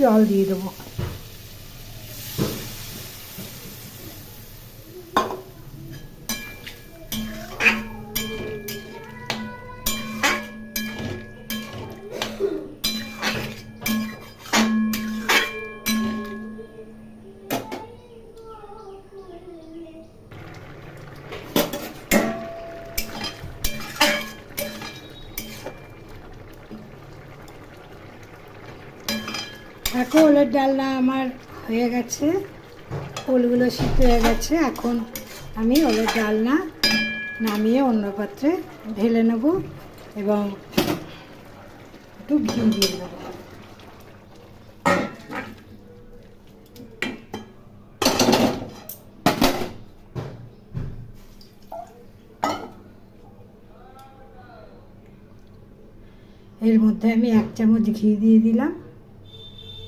জল দিয়ে দেবো। এখন ওলের ডালনা আমার হয়ে গেছে, ওলগুলো সিদ্ধ হয়ে গেছে। এখন আমি ওলের ডালনা নামিয়ে অন্য পাত্রে ঢেলে নেব এবং একটু ঘি দিয়ে দেবো। এর মধ্যে আমি 1 চামচ ঘি দিয়ে দিলাম।